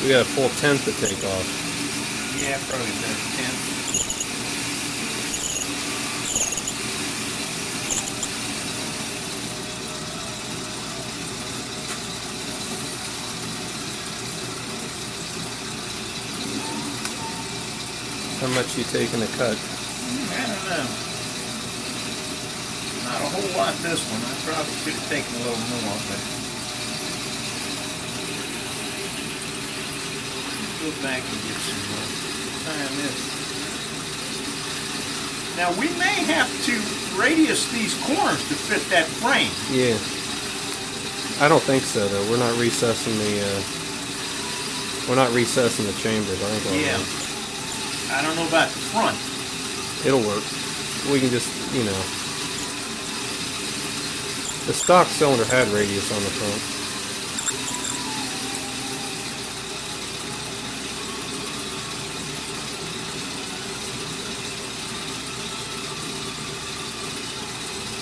We got a full tenth to take off. Yeah, probably about 10. How much you taking a cut? I don't know. Not a whole lot this one. I probably could have taken a little more, but go back and get some more. Time this. Now we may have to radius these corners to fit that frame. Yeah. I don't think so though. We're not recessing the chambers. I think. Yeah. I don't know about the front. It'll work. We can just, the stock cylinder had radius on the front.